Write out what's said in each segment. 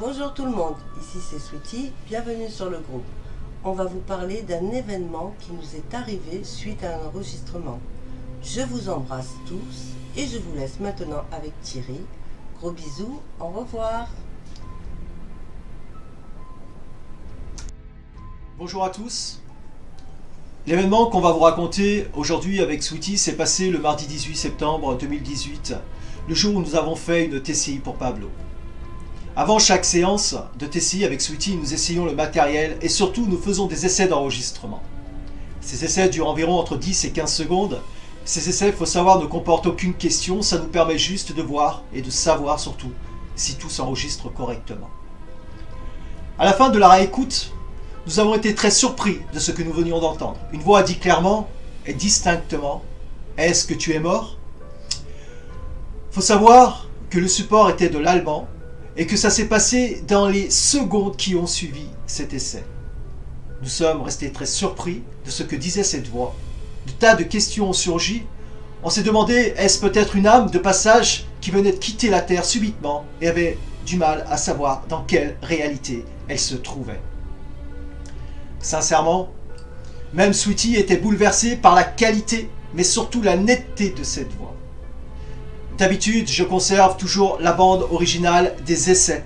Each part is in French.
Bonjour tout le monde, ici c'est Sweetie, bienvenue sur le groupe. On va vous parler d'un événement qui nous est arrivé suite à un enregistrement. Je vous embrasse tous et je vous laisse maintenant avec Thierry. Gros bisous, au revoir. Bonjour à tous. L'événement qu'on va vous raconter aujourd'hui avec Sweetie s'est passé le mardi 18 septembre 2018, le jour où nous avons fait une TCI pour Pablo. Avant chaque séance de TCI avec Sweetie, nous essayons le matériel et surtout nous faisons des essais d'enregistrement. Ces essais durent environ entre 10 et 15 secondes. Ces essais, il faut savoir, ne comportent aucune question, ça nous permet juste de voir et de savoir surtout si tout s'enregistre correctement. À la fin de la réécoute, nous avons été très surpris de ce que nous venions d'entendre. Une voix a dit clairement et distinctement « Est-ce que tu es mort ?» Il faut savoir que le support était de l'allemand et que ça s'est passé dans les secondes qui ont suivi cet essai. Nous sommes restés très surpris de ce que disait cette voix. De tas de questions ont surgi. On s'est demandé, est-ce peut-être une âme de passage qui venait de quitter la Terre subitement et avait du mal à savoir dans quelle réalité elle se trouvait. Sincèrement, même Sweetie était bouleversée par la qualité, mais surtout la netteté de cette voix. D'habitude, je conserve toujours la bande originale des essais.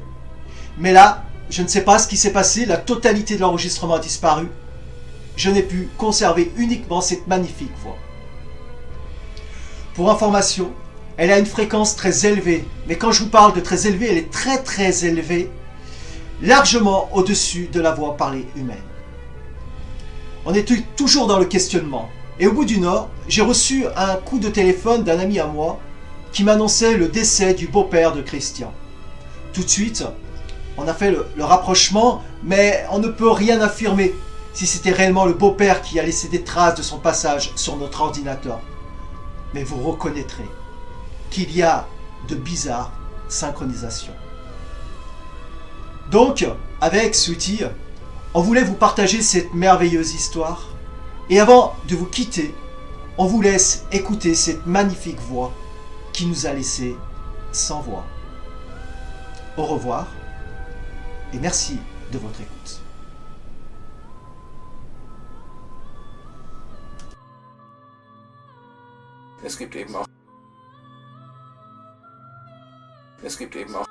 Mais là, je ne sais pas ce qui s'est passé, la totalité de l'enregistrement a disparu. Je n'ai pu conserver uniquement cette magnifique voix. Pour information, elle a une fréquence très élevée. Mais quand je vous parle de très élevée, elle est très très élevée, largement au-dessus de la voix parlée humaine. On est toujours dans le questionnement. Et au bout d'une heure, j'ai reçu un coup de téléphone d'un ami à moi qui m'annonçait le décès du beau-père de Christian. Tout de suite, on a fait le rapprochement, mais on ne peut rien affirmer si c'était réellement le beau-père qui a laissé des traces de son passage sur notre ordinateur. Mais vous reconnaîtrez qu'il y a de bizarres synchronisations. Donc, avec Sweetie, on voulait vous partager cette merveilleuse histoire. Et avant de vous quitter, on vous laisse écouter cette magnifique voix qui nous a laissé sans voix. Au revoir et merci de votre écoute. Es gibt eben auch es gibt eben auch